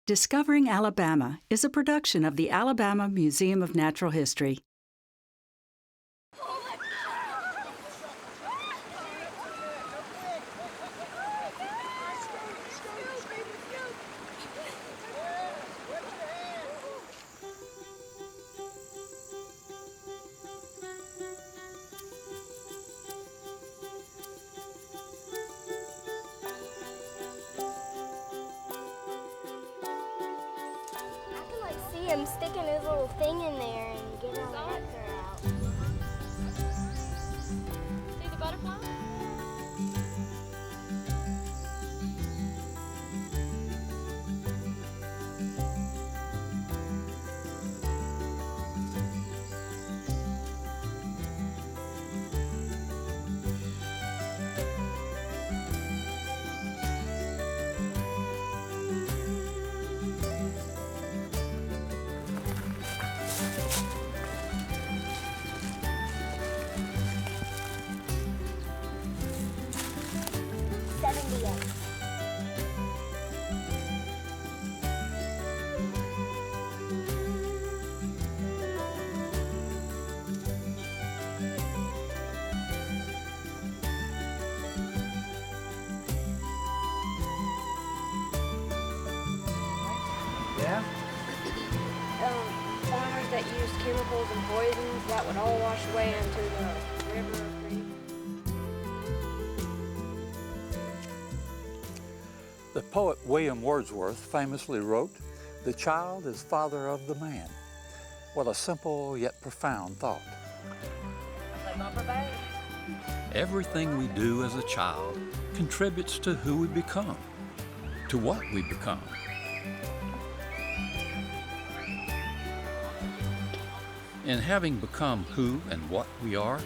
Discovering Alabama is a production of the Alabama Museum of Natural History. See him sticking his little thing in there and getting all the nectar out. See the butterfly? Yeah? Farmers that use chemicals and poisons, that would all wash away into the river or creek. The poet William Wordsworth famously wrote, "The child is father of the man." What a simple yet profound thought. Everything we do as a child contributes to who we become, to what we become. In having become who and what we are,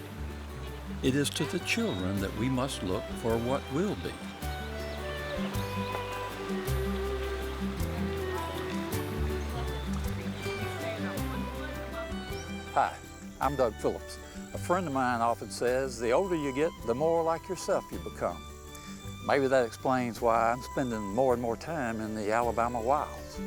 it is to the children that we must look for what will be. Hi, I'm Doug Phillips. A friend of mine often says, the older you get, the more like yourself you become. Maybe that explains why I'm spending more and more time in the Alabama wilds.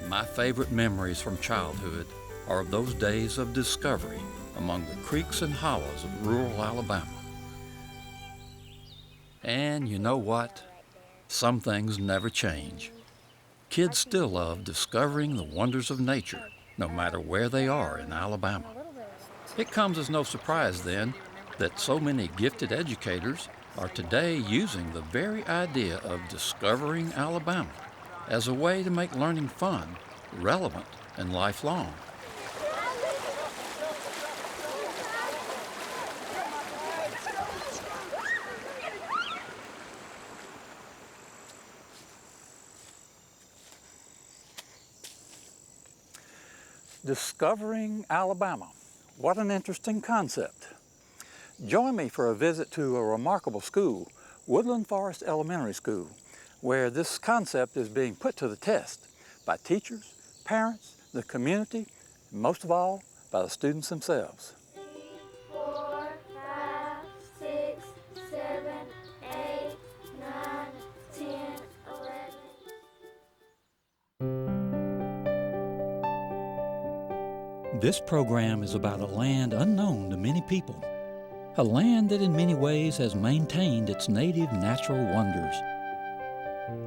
My favorite memories from childhood are of those days of discovery among the creeks and hollows of rural Alabama. And you know what? Some things never change. Kids still love discovering the wonders of nature, no matter where they are in Alabama. It comes as no surprise then that so many gifted educators are today using the very idea of discovering Alabama as a way to make learning fun, relevant, and lifelong. Discovering Alabama. What an interesting concept. Join me for a visit to a remarkable school, Woodland Forrest Elementary School, where this concept is being put to the test by teachers, parents, the community, and most of all, by the students themselves. 4, 5, 6, 7, 8, 9, 10, 11. This program is about a land unknown to many people, a land that in many ways has maintained its native natural wonders,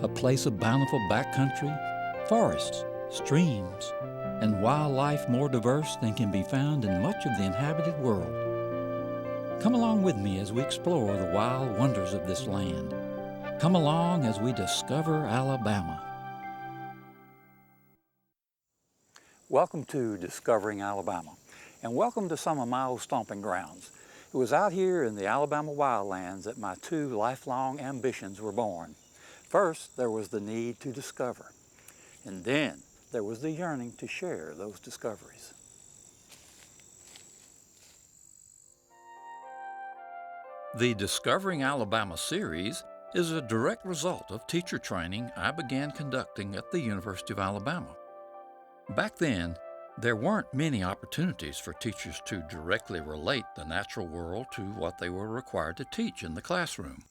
a place of bountiful backcountry, forests, streams, and wildlife more diverse than can be found in much of the inhabited world. Come along with me as we explore the wild wonders of this land. Come along as we discover Alabama. Welcome to Discovering Alabama, and welcome to some of my old stomping grounds. It was out here in the Alabama wildlands that my two lifelong ambitions were born. First, there was the need to discover, and then there was the yearning to share those discoveries. The Discovering Alabama series is a direct result of teacher training I began conducting at the University of Alabama. Back then, There weren't many opportunities for teachers to directly relate the natural world to what they were required to teach in the classroom.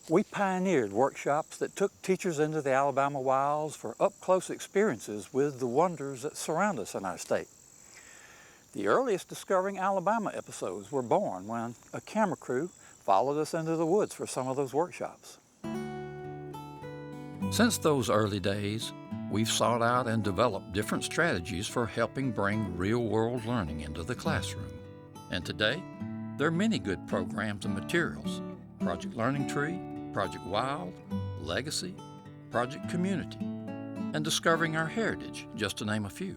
We pioneered workshops that took teachers into the Alabama wilds for up-close experiences with the wonders that surround us in our state. The earliest Discovering Alabama episodes were born when a camera crew followed us into the woods for some of those workshops. Since those early days, we've sought out and developed different strategies for helping bring real-world learning into the classroom. And today, there are many good programs and materials: Project Learning Tree, Project Wild, Legacy, Project Community, and Discovering Our Heritage, just to name a few.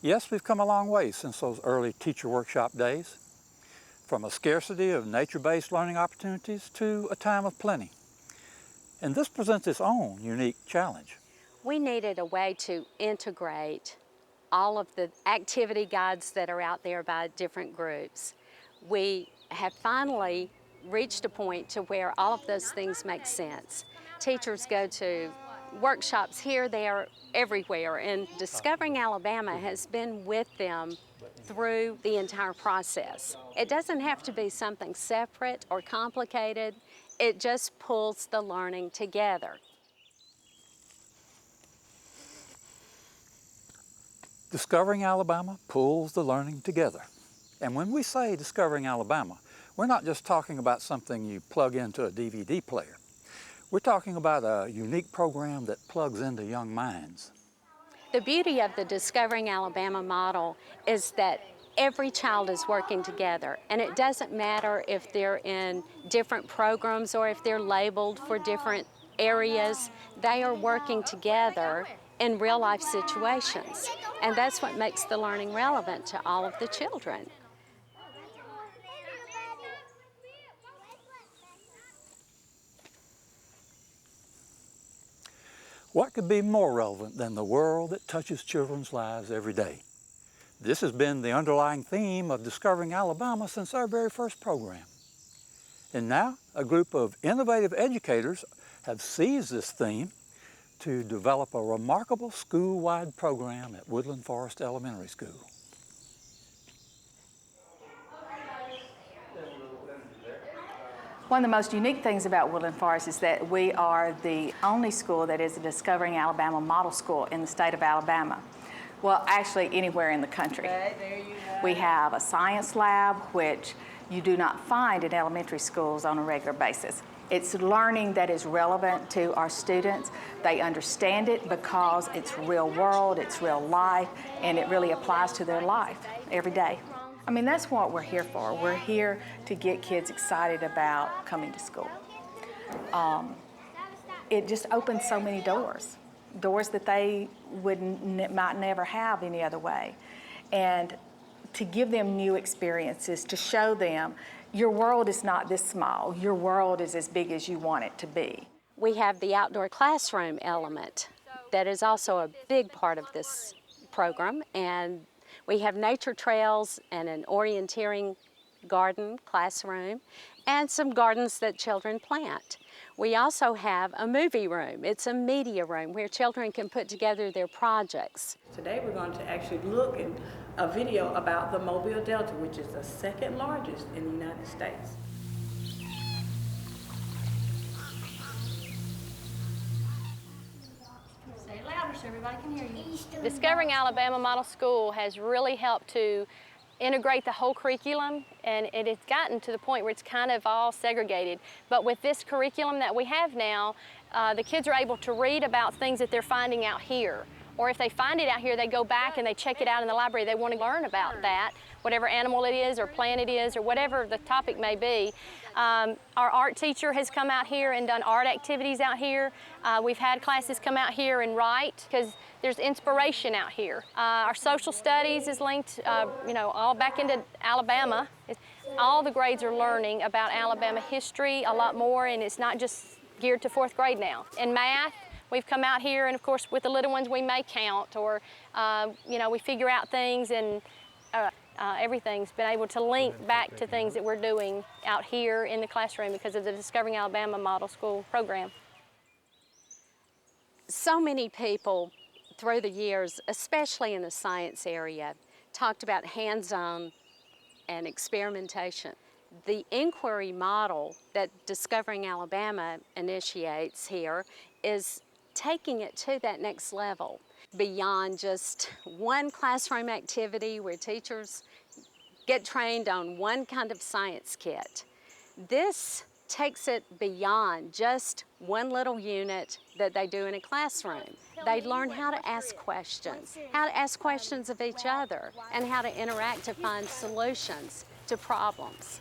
Yes, we've come a long way since those early teacher workshop days, from a scarcity of nature-based learning opportunities to a time of plenty. And this presents its own unique challenge. We needed a way to integrate all of the activity guides that are out there by different groups. We have finally reached a point to where all of those things make sense. Teachers go to workshops here, there, everywhere, and Discovering Alabama has been with them through the entire process. It doesn't have to be something separate or complicated. It just pulls the learning together. Discovering Alabama pulls the learning together. And when we say Discovering Alabama, we're not just talking about something you plug into a DVD player. We're talking about a unique program that plugs into young minds. The beauty of the Discovering Alabama model is that every child is working together, and it doesn't matter if they're in different programs or if they're labeled for different areas. They are working together in real-life situations, and that's what makes the learning relevant to all of the children. What could be more relevant than the world that touches children's lives every day? This has been the underlying theme of Discovering Alabama since our very first program. And now, a group of innovative educators have seized this theme to develop a remarkable school-wide program at Woodland Forrest Elementary School. One of the most unique things about Woodland Forrest is that we are the only school that is a Discovering Alabama model school in the state of Alabama. Well, actually anywhere in the country. We have a science lab, which you do not find in elementary schools on a regular basis. It's learning that is relevant to our students. They understand it because it's real world, it's real life, and it really applies to their life every day. I mean, that's what we're here for. We're here to get kids excited about coming to school. It just opens so many doors that they might never have any other way. And to give them new experiences, to show them your world is not this small. Your world is as big as you want it to be. We have the outdoor classroom element that is also a big part of this program, and we have nature trails and an orienteering garden classroom and some gardens that children plant. We also have a movie room. It's a media room where children can put together their projects. Today we're going to actually look at a video about the Mobile Delta, which is the second largest in the United States. Say it louder so everybody can hear you. Discovering Alabama Model School has really helped to integrate the whole curriculum, and it has gotten to the point where it's kind of all segregated. But with this curriculum that we have now, the kids are able to read about things that they're finding out here. Or if they find it out here, they go back and they check it out in the library. They want to learn about that, whatever animal it is or plant it is or whatever the topic may be. Our art teacher has come out here and done art activities out here. We've had classes come out here and write because there's inspiration out here. Our social studies is linked, all back into Alabama. All the grades are learning about Alabama history a lot more, and it's not just geared to 4th grade now. In math, we've come out here, and of course with the little ones we may count, or we figure out things, and everything's been able to link back to things that we're doing out here in the classroom because of the Discovering Alabama Model School program. So many people through the years, especially in the science area, talked about hands-on and experimentation. The inquiry model that Discovering Alabama initiates here is taking it to that next level, beyond just one classroom activity where teachers get trained on one kind of science kit. This takes it beyond just one little unit that they do in a classroom. They learn how to ask questions of each other, and how to interact to find solutions to problems.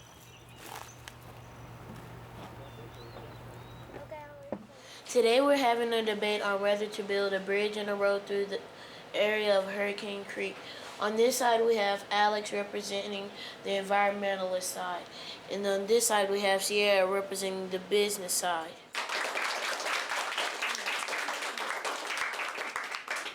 Today we're having a debate on whether to build a bridge and a road through the area of Hurricane Creek. On this side we have Alex representing the environmentalist side, and on this side we have Sierra representing the business side.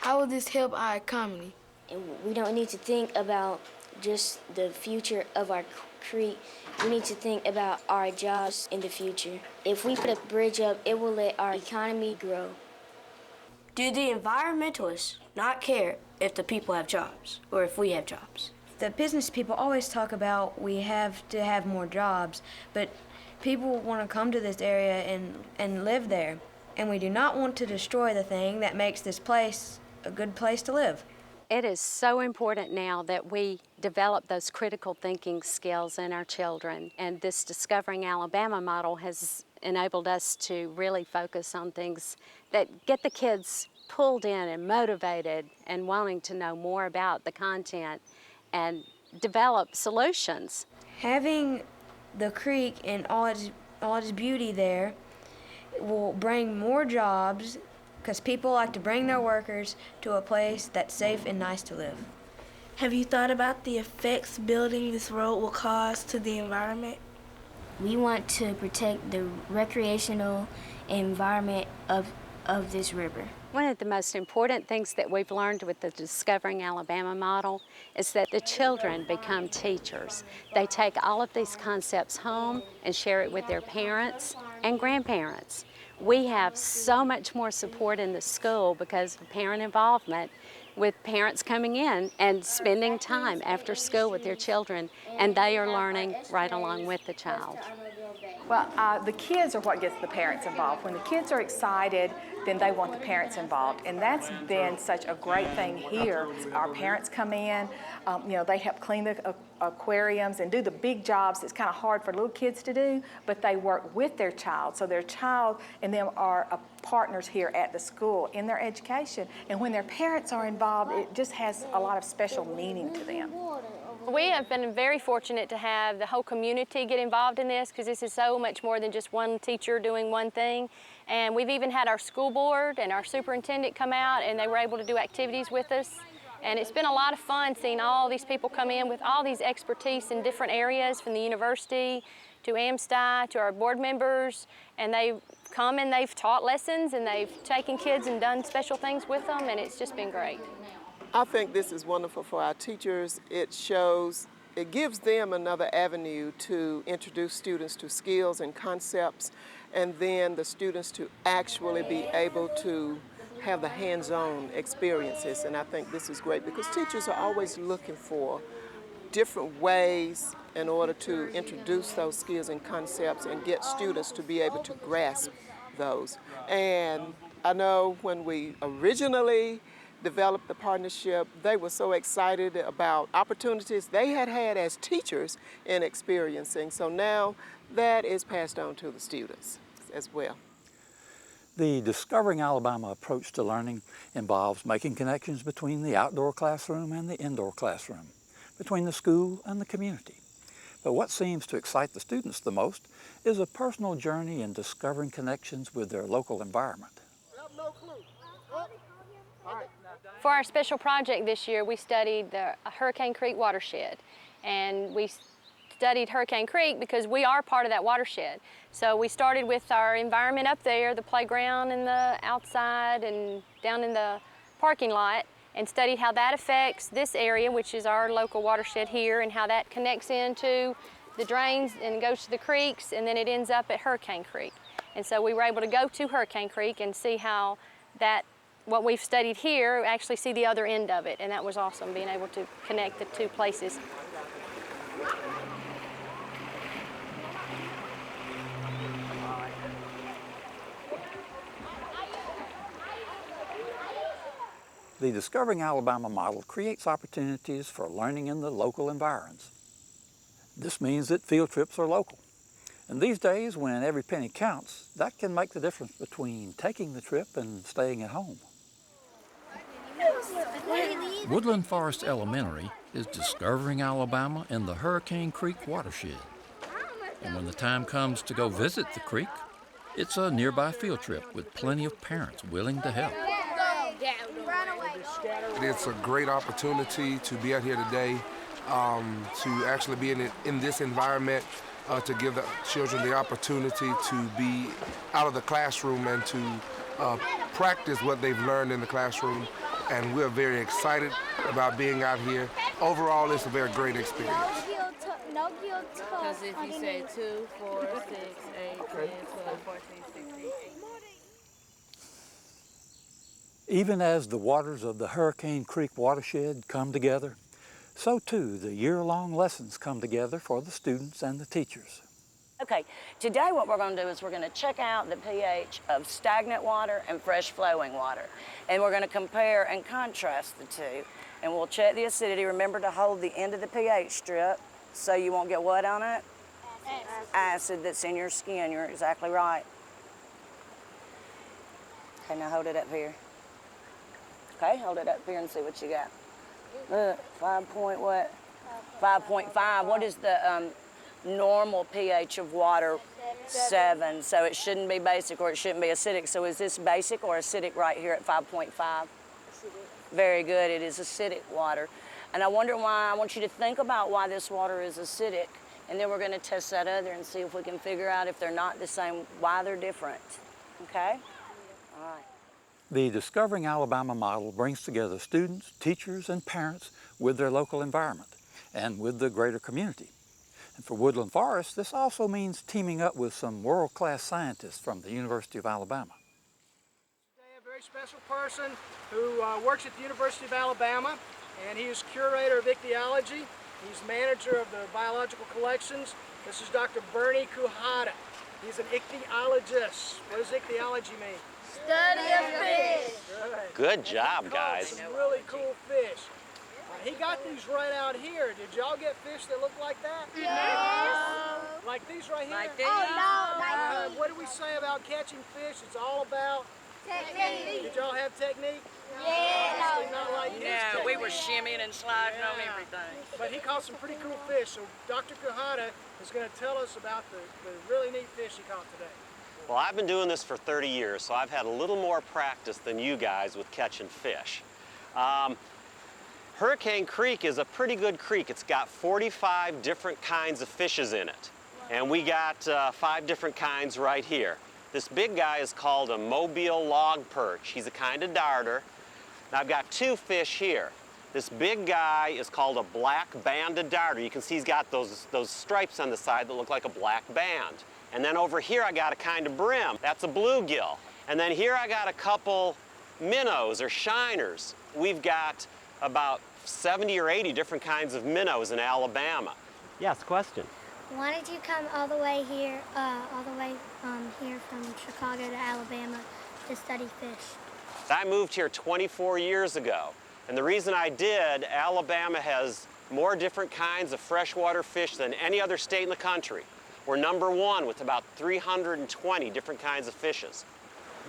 How will this help our economy? And we don't need to think about just the future of our creek. We need to think about our jobs in the future. If we put a bridge up, it will let our economy grow. Do the environmentalists not care if the people have jobs or if we have jobs? The business people always talk about we have to have more jobs, but people want to come to this area and live there. And we do not want to destroy the thing that makes this place a good place to live. It is so important now that we develop those critical thinking skills in our children, and this Discovering Alabama model has enabled us to really focus on things that get the kids pulled in and motivated and wanting to know more about the content and develop solutions. Having the creek and all its beauty there will bring more jobs, because people like to bring their workers to a place that's safe and nice to live. Have you thought about the effects building this road will cause to the environment? We want to protect the recreational environment of this river. One of the most important things that we've learned with the Discovering Alabama model is that the children become teachers. They take all of these concepts home and share it with their parents and grandparents. We have so much more support in the school because of parent involvement, with parents coming in and spending time after school with their children, and they are learning right along with the child. Well, the kids are what gets the parents involved. When the kids are excited, then they want the parents involved. And that's been such a great thing here. Our parents come in, they help clean the aquariums and do the big jobs. It's kind of hard for little kids to do, but they work with their child. So their child and them are partners here at the school in their education. And when their parents are involved, it just has a lot of special meaning to them. We have been very fortunate to have the whole community get involved in this, because this is so much more than just one teacher doing one thing. And we've even had our school board and our superintendent come out, and they were able to do activities with us. And it's been a lot of fun seeing all these people come in with all these expertise in different areas, from the university to AMSTI to our board members. And they've come and they've taught lessons, and they've taken kids and done special things with them, and it's just been great. I think this is wonderful for our teachers. It gives them another avenue to introduce students to skills and concepts, and then the students to actually be able to have the hands-on experiences. And I think this is great because teachers are always looking for different ways in order to introduce those skills and concepts and get students to be able to grasp those. And I know when we originally developed the partnership, they were so excited about opportunities they had as teachers in experiencing. So now that is passed on to the students as well. The Discovering Alabama approach to learning involves making connections between the outdoor classroom and the indoor classroom, between the school and the community. But what seems to excite the students the most is a personal journey in discovering connections with their local environment. For our special project this year, we studied the Hurricane Creek watershed, and we studied Hurricane Creek because we are part of that watershed. So we started with our environment up there, the playground and the outside and down in the parking lot, and studied how that affects this area, which is our local watershed here, and how that connects into the drains and goes to the creeks, and then it ends up at Hurricane Creek. And so we were able to go to Hurricane Creek and see how that what we've studied here, actually see the other end of it, and that was awesome, being able to connect the two places. The Discovering Alabama model creates opportunities for learning in the local environs. This means that field trips are local. And these days, when every penny counts, that can make the difference between taking the trip and staying at home. Woodland Forrest Elementary is discovering Alabama in the Hurricane Creek watershed. And when the time comes to go visit the creek, it's a nearby field trip with plenty of parents willing to help. It's a great opportunity to be out here today, to actually be in this environment, to give the children the opportunity to be out of the classroom and to practice what they've learned in the classroom. And we're very excited about being out here. Overall, it's a very great experience. Because if you say 2, 4, 6, 8, 10, 12, 14, 16. Even as the waters of the Hurricane Creek watershed come together, so too the year-long lessons come together for the students and the teachers. Okay, today what we're going to do is we're going to check out the pH of stagnant water and fresh flowing water. And we're going to compare and contrast the two. And we'll check the acidity. Remember to hold the end of the pH strip so you won't get what on it? Acid that's in your skin. You're exactly right. Okay, now hold it up here. Okay, hold it up here and see what you got. Look, 5 point what? 5.5. What is the normal pH of water? 7. So it shouldn't be basic or it shouldn't be acidic. So is this basic or acidic right here at 5.5? Acidic. Very good. It is acidic water. And I wonder why. I want you to think about why this water is acidic. And then we're going to test that other and see if we can figure out if they're not the same, why they're different. Okay? All right. The Discovering Alabama model brings together students, teachers, and parents with their local environment and with the greater community. And for Woodland Forest, this also means teaming up with some world-class scientists from the University of Alabama. Today, a very special person who works at the University of Alabama, and he is curator of ichthyology. He's manager of the biological collections. This is Dr. Bernie Kuhada. He's an ichthyologist. What does ichthyology mean? Study of fish. Good job, guys. Some really cool fish. He got these right out here. Did y'all get fish that look like that? Yes. Like these right here? Like these? Oh, no, like these. What do we say about catching fish? It's all about technique. Did y'all have technique? Yeah. Not like his Yeah, we technique. were shimmying and sliding on everything. But he caught some pretty cool fish. So Dr. Kuhada is going to tell us about the really neat fish he caught today. Well, I've been doing this for 30 years, so I've had a little more practice than you guys with catching fish. Hurricane Creek is a pretty good creek. It's got 45 different kinds of fishes in it. And we got 5 different kinds right here. This big guy is called a mobile log perch. He's a kind of darter. Now I've got 2 fish here. This big guy is called a black banded darter. You can see he's got those stripes on the side that look like a black band. And then over here I got a kind of brim. That's a bluegill. And then here I got a couple minnows or shiners. We've got about 70 or 80 different kinds of minnows in Alabama. Yes, question. Why did you come all the way here, here from Chicago to Alabama to study fish? I moved here 24 years ago. And the reason I did, Alabama has more different kinds of freshwater fish than any other state in the country. We're number 1 with about 320 different kinds of fishes.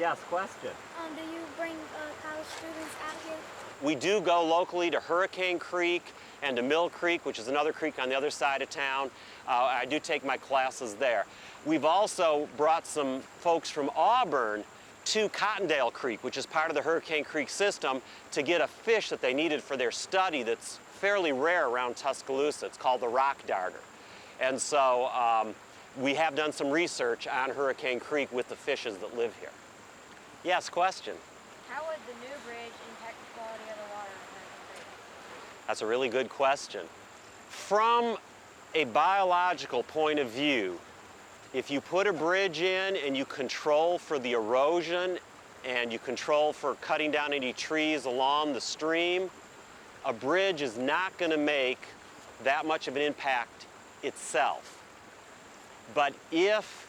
Yes, question. Do you bring college students out here? We do go locally to Hurricane Creek and to Mill Creek, which is another creek on the other side of town. I do take my classes there. We've also brought some folks from Auburn to Cottondale Creek, which is part of the Hurricane Creek system, to get a fish that they needed for their study that's fairly rare around Tuscaloosa. It's called the rock darter. And so we have done some research on Hurricane Creek with the fishes that live here. Yes, question? How would the new bridge impact the quality of the water in Hurricane Creek? That's a really good question. From a biological point of view, if you put a bridge in and you control for the erosion and you control for cutting down any trees along the stream, a bridge is not going to make that much of an impact itself. But if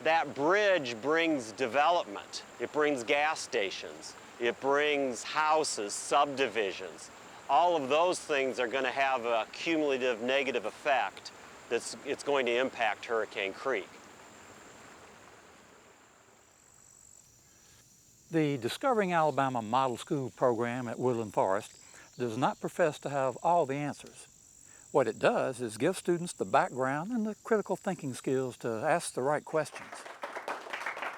that bridge brings development, it brings gas stations, it brings houses, subdivisions, all of those things are going to have a cumulative negative effect it's going to impact Hurricane Creek. The Discovering Alabama Model School program at Woodland Forest does not profess to have all the answers. What it does is give students the background and the critical thinking skills to ask the right questions.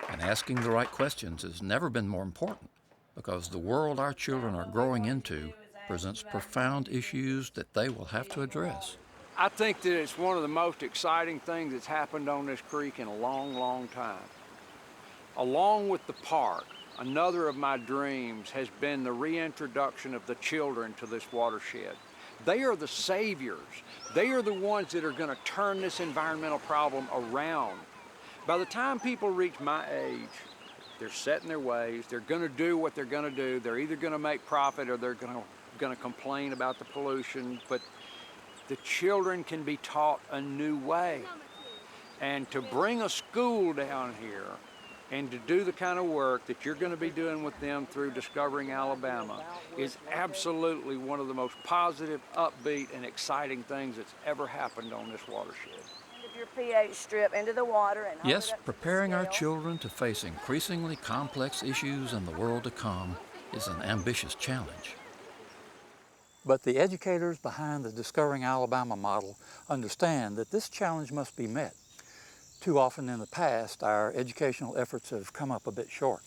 And asking the right questions has never been more important, because the world our children are growing into presents profound issues that they will have to address. I think that it's one of the most exciting things that's happened on this creek in a long, long time. Along with the park, another of my dreams has been the reintroduction of the children to this watershed. They are the saviors. They are the ones that are going to turn this environmental problem around. By the time people reach my age, they're set in their ways. They're going to do what they're going to do. They're either going to make profit or they're going to complain about the pollution. But the children can be taught a new way. And to bring a school down here and to do the kind of work that you're going to be doing with them through Discovering Alabama is absolutely one of the most positive, upbeat, and exciting things that's ever happened on this watershed. Your pH strip into the water and yes, preparing our children to face increasingly complex issues in the world to come is an ambitious challenge. But the educators behind the Discovering Alabama model understand that this challenge must be met. Too often in the past, our educational efforts have come up a bit short.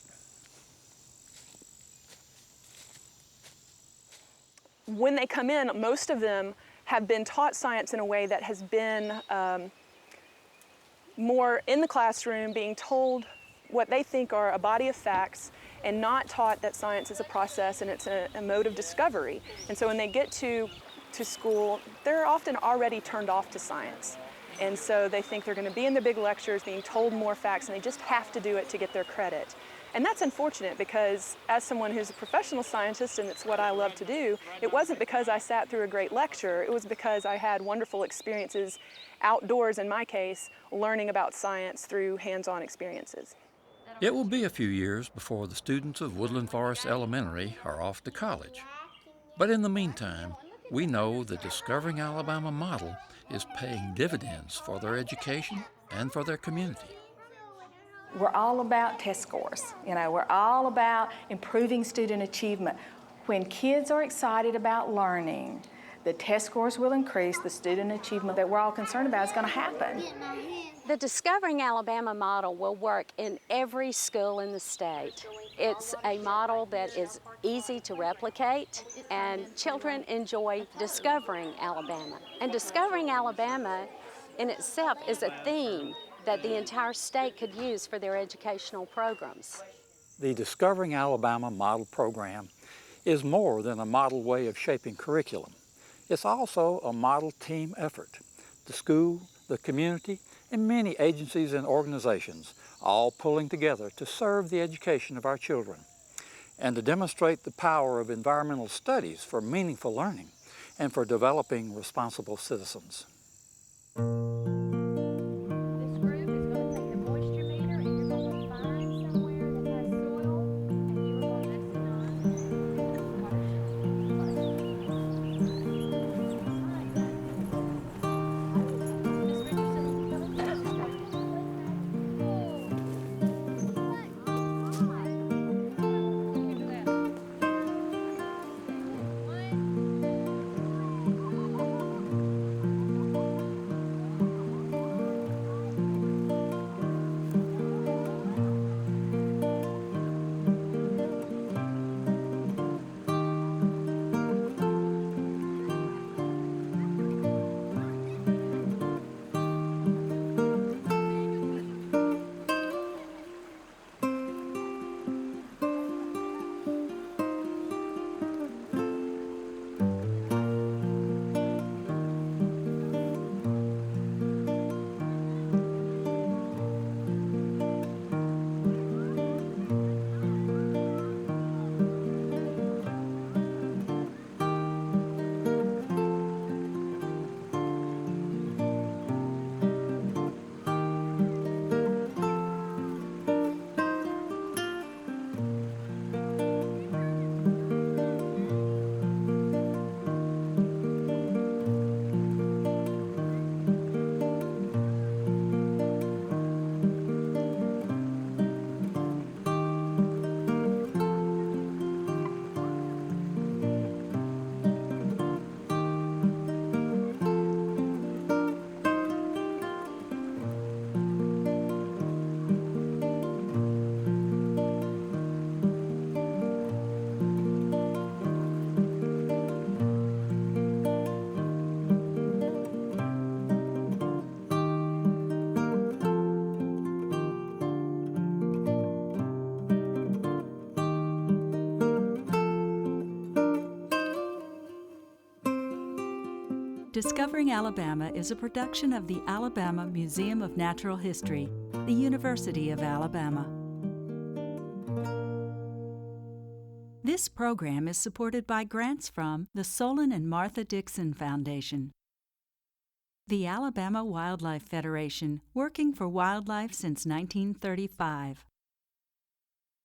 When they come in, most of them have been taught science in a way that has been more in the classroom, being told what they think are a body of facts and not taught that science is a process and it's a mode of discovery. And so when they get to school, they're often already turned off to science. And so they think they're going to be in the big lectures being told more facts, and they just have to do it to get their credit. And that's unfortunate, because as someone who's a professional scientist, and it's what I love to do, it wasn't because I sat through a great lecture. It was because I had wonderful experiences outdoors, in my case, learning about science through hands-on experiences. It will be a few years before the students of Woodland Forrest Elementary are off to college. But in the meantime, we know the Discovering Alabama model is paying dividends for their education and for their community. We're all about test scores. We're all about improving student achievement. When kids are excited about learning, the test scores will increase, the student achievement that we're all concerned about is going to happen. The Discovering Alabama model will work in every school in the state. It's a model that is easy to replicate, and children enjoy discovering Alabama. And Discovering Alabama in itself is a theme that the entire state could use for their educational programs. The Discovering Alabama model program is more than a model way of shaping curriculum. It's also a model team effort. The school, the community, and many agencies and organizations all pulling together to serve the education of our children and to demonstrate the power of environmental studies for meaningful learning and for developing responsible citizens. Discovering Alabama is a production of the Alabama Museum of Natural History, the University of Alabama. This program is supported by grants from the Solon and Martha Dixon Foundation, the Alabama Wildlife Federation, working for wildlife since 1935,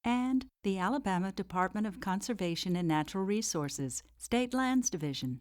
and the Alabama Department of Conservation and Natural Resources, State Lands Division.